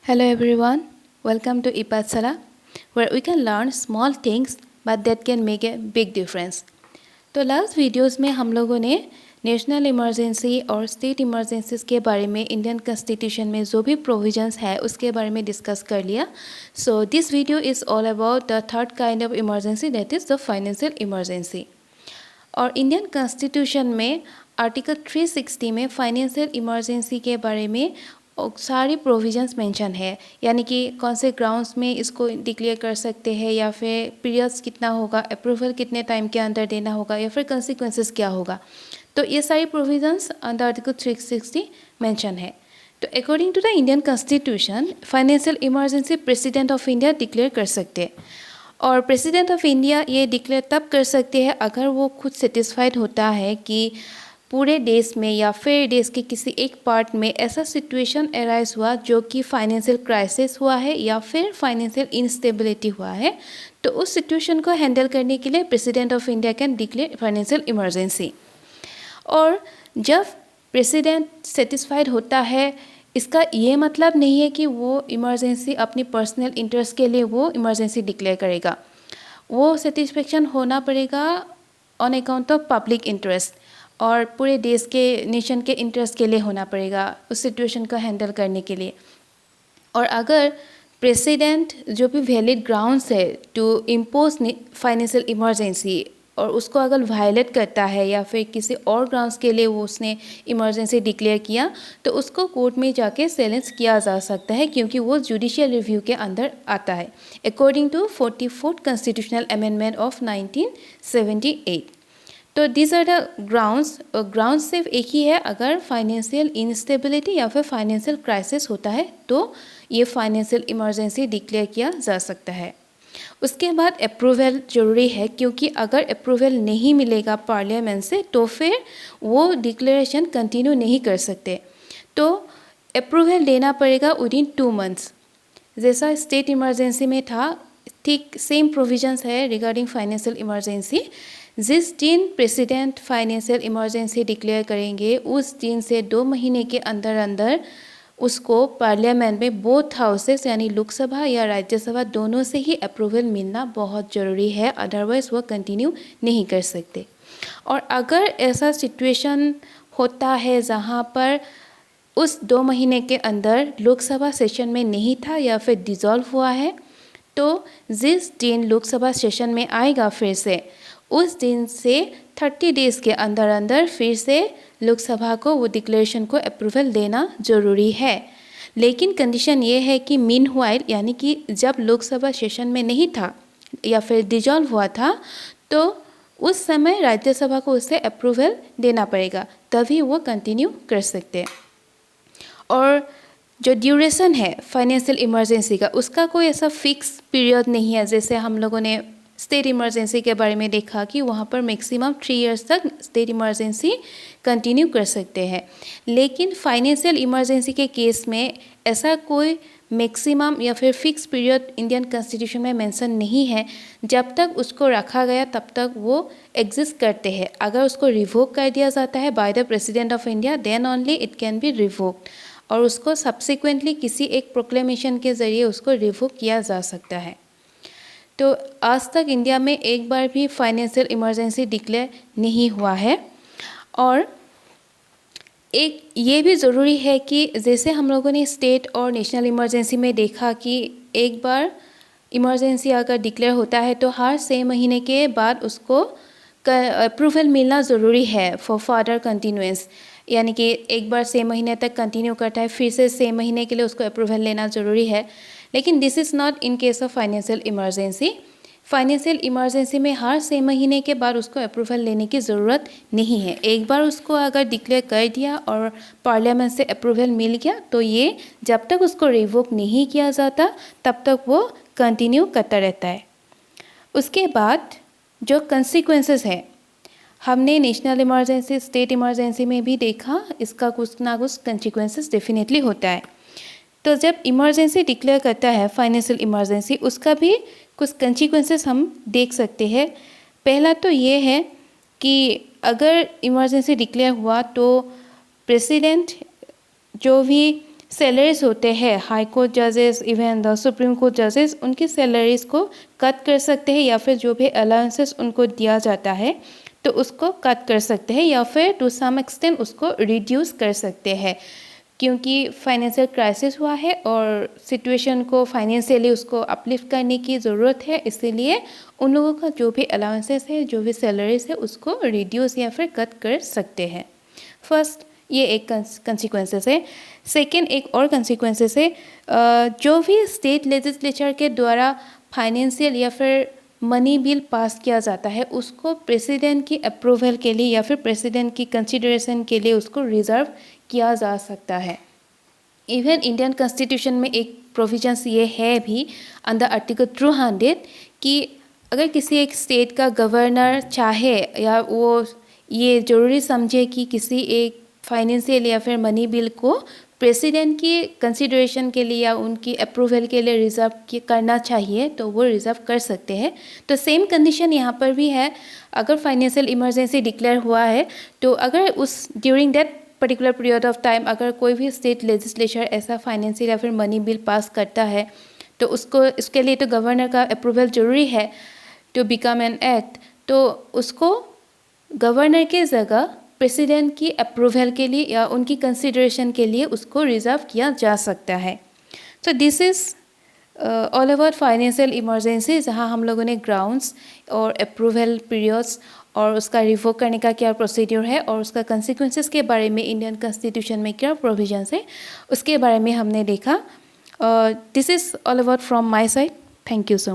Hello everyone, welcome to Ipatsala, where we can learn small things but that can make a big difference. तो last videos में हम लोगों ने national emergency और state emergencies के बारे में इंडियन कॉन्स्टिट्यूशन में जो भी प्रोविजंस है उसके बारे में डिस्कस कर लिया. So this video is all about the third kind of emergency, that is the financial emergency. और इंडियन कॉन्स्टिट्यूशन में आर्टिकल 360 में फाइनेंशियल इमरजेंसी के बारे में सारी प्रोविजंस मेंशन है, यानी कि कौन से ग्राउंड्स में इसको डिक्लेयर कर सकते हैं, या फिर पीरियड्स कितना होगा, अप्रूवल कितने टाइम के अंदर देना होगा, या फिर कंसिक्वेंसेस क्या होगा. तो ये सारी प्रोविजंस अंडर आर्टिकल 360 मेंशन है. तो according to the Indian constitution financial emergency president of India declare कर सकते हैं. और प्रेसिडेंट ऑफ इंडिया ये डिक्लेयर तब कर सकते हैं अगर वो खुद सेटिस्फाइड होता है कि पूरे देश में या फिर देश के किसी एक पार्ट में ऐसा सिचुएशन अराइज हुआ जो कि फाइनेंशियल क्राइसिस हुआ है या फिर फाइनेंशियल इंस्टेबिलिटी हुआ है. तो उस सिचुएशन को हैंडल करने के लिए president of India can declare financial emergency. और जब प्रेसिडेंट सेटिस्फाइड होता है, इसका ये मतलब नहीं है कि वो इमरजेंसी अपनी पर्सनल इंटरेस्ट के लिए वो इमरजेंसी डिक्लेयर करेगा. वो सेटिस्फेक्शन होना पड़ेगा on account of public interest, और पूरे देश के नेशन के इंटरेस्ट के लिए होना पड़ेगा उस सिचुएशन को हैंडल करने के लिए. और अगर प्रेसिडेंट जो भी वैलिड ग्राउंड्स है टू इम्पोज फाइनेंशियल इमरजेंसी और उसको अगर वायलेट करता है या फिर किसी और ग्राउंड्स के लिए वो उसने इमरजेंसी डिक्लेयर किया, तो उसको कोर्ट में जाके चैलेंज किया जा सकता है, क्योंकि वो जुडिशियल रिव्यू के अंदर आता है according to 44th constitutional amendment of 1978. तो दिस आर द ग्राउंड्स सिर्फ एक ही है. अगर फाइनेंशियल इंस्टेबिलिटी या फिर फाइनेंशियल क्राइसिस होता है तो ये फाइनेंशियल इमरजेंसी डिक्लेयर किया जा सकता है. उसके बाद अप्रूवल जरूरी है, क्योंकि अगर अप्रूवल नहीं मिलेगा पार्लियामेंट से तो फिर वो डिक्लेरेशन कंटिन्यू नहीं कर सकते. तो अप्रूवल देना पड़ेगा विदिन 2 months. जैसा स्टेट इमरजेंसी में था, ठीक सेम प्रोविजंस है रिगार्डिंग फाइनेंशियल इमरजेंसी. जिस दिन प्रेसिडेंट फाइनेंशियल इमरजेंसी डिक्लेयर करेंगे उस दिन से 2 महीने के अंदर अंदर उसको पार्लियामेंट में बोथ हाउसेस यानी लोकसभा या राज्यसभा दोनों से ही अप्रूवल मिलना बहुत ज़रूरी है, अदरवाइज़ वो कंटिन्यू नहीं कर सकते. और अगर ऐसा सिचुएशन होता है जहाँ पर उस 2 महीने के अंदर लोकसभा सेशन में नहीं था या फिर डिज़ोल्व हुआ है, तो जिस दिन लोकसभा सेशन में आएगा फिर से उस दिन से 30 डेज़ के अंदर अंदर फिर से लोकसभा को वो डिक्लेरेशन को अप्रूवल देना ज़रूरी है. लेकिन कंडीशन ये है कि मीनवाइल यानी कि जब लोकसभा सेशन में नहीं था या फिर डिजॉल्व हुआ था, तो उस समय राज्यसभा को उससे अप्रूवल देना पड़ेगा, तभी वो कंटिन्यू कर सकते हैं. और जो ड्यूरेशन है फाइनेंशियल इमरजेंसी का, उसका कोई ऐसा फिक्स पीरियड नहीं है. जैसे हम लोगों ने स्टेट इमरजेंसी के बारे में देखा कि वहाँ पर मैक्सिमम 3 years तक स्टेट इमरजेंसी कंटिन्यू कर सकते हैं. लेकिन फाइनेंशियल इमरजेंसी के केस में ऐसा कोई मैक्सिमम या फिर फिक्स पीरियड इंडियन कॉन्स्टिट्यूशन में मेंशन नहीं है. जब तक उसको रखा गया तब तक वो एग्जिस्ट करते हैं. अगर उसको रिवोक कर दिया जाता है by the president of India, then only it can be revoked, और उसको सब्सिक्वेंटली किसी एक प्रोक्लेमेशन के ज़रिए उसको रिवोक किया जा सकता है. तो आज तक इंडिया में एक बार भी फाइनेंशियल इमरजेंसी डिक्लेयर नहीं हुआ है. और एक ये भी ज़रूरी है कि जैसे हम लोगों ने स्टेट और नेशनल इमरजेंसी में देखा कि एक बार इमरजेंसी अगर डिक्लेयर होता है तो हर 6 महीने के बाद उसको अप्रूवल मिलना ज़रूरी है फॉर फर्दर कंटिन्यूएंस. यानी कि एक बार 6 महीने तक कंटिन्यू करता है, फिर से 6 महीने के लिए उसको अप्रूवल लेना ज़रूरी है. लेकिन this is not in case of financial emergency. Financial emergency में हर 6 महीने के बाद उसको अप्रूवल लेने की ज़रूरत नहीं है. एक बार उसको अगर डिक्लेयर कर दिया और पार्लियामेंट से अप्रूवल मिल गया, तो ये जब तक उसको रिवोक नहीं किया जाता तब तक वो कंटिन्यू करता रहता है. उसके बाद जो कंसिक्वेंसेस है, हमने नेशनल इमरजेंसी स्टेट इमरजेंसी में भी देखा, इसका कुछ ना कुछ कंसिक्वेंसेस डेफिनेटली होता है. तो जब इमरजेंसी डिक्लेयर करता है फाइनेंशियल इमरजेंसी, उसका भी कुछ कंसिक्वेंसेस हम देख सकते हैं. पहला तो ये है कि अगर इमरजेंसी डिक्लेयर हुआ तो प्रेसिडेंट जो भी सैलरीज होते हैं, हाई कोर्ट जजेस, इवन द सुप्रीम कोर्ट जजेस, उनकी सैलरीज को कट कर सकते हैं या फिर जो भी अलाउंसेस उनको दिया जाता है तो उसको कट कर सकते हैं या फिर टू सम एक्सटेंट उसको रिड्यूस कर सकते हैं, क्योंकि फाइनेंशियल क्राइसिस हुआ है और सिचुएशन को फाइनेंशियली उसको अपलिफ्ट करने की ज़रूरत है, इसीलिए उन लोगों का जो भी अलाउंसेस है, जो भी सैलरीज है, उसको रिड्यूस या फिर कट कर सकते हैं। फर्स्ट ये एक कंसिक्वेंसेस है। सेकेंड एक और कंसिक्वेंसेस है, जो भी स्टेट लेजिस्लेचर के द्वारा फाइनेंशियल या फिर मनी बिल पास किया जाता है उसको प्रेसिडेंट की अप्रूवल के लिए या फिर प्रेसिडेंट की कंसिडरेशन के लिए उसको रिजर्व किया जा सकता है। इवन इंडियन कॉन्स्टिट्यूशन में एक प्रोविजंस ये है भी अंडर आर्टिकल 200 कि अगर किसी एक स्टेट का गवर्नर चाहे या वो ये ज़रूरी समझे कि किसी एक फाइनेंशियल या फिर मनी बिल को प्रेसिडेंट की कंसिडरेशन के लिए या उनकी अप्रूवल के लिए रिज़र्व करना चाहिए तो वो रिज़र्व कर सकते हैं। तो सेम कंडीशन यहाँ पर भी है, अगर फाइनेंशियल इमरजेंसी डिक्लेयर हुआ है तो अगर उस during that particular period of time अगर कोई भी स्टेट लेजिस्लेचर ऐसा फाइनेंशियल या फिर मनी बिल पास करता है तो उसको इसके लिए तो गवर्नर का अप्रूवल ज़रूरी है टू बिकम एन एक्ट, तो उसको गवर्नर के जगह प्रेसिडेंट की अप्रूवल के लिए या उनकी कंसिडरेशन के लिए उसको रिजर्व किया जा सकता है। तो this is all about financial emergency, जहाँ हम लोगों ने ग्राउंड्स और अप्रूवल पीरियड्स और उसका रिवोक करने का क्या प्रोसीड्यूर है और उसका कंसिक्वेंसेस के बारे में इंडियन कॉन्स्टिट्यूशन में क्या प्रोविजंस है उसके बारे में हमने देखा। This is all about from my side. Thank you so much.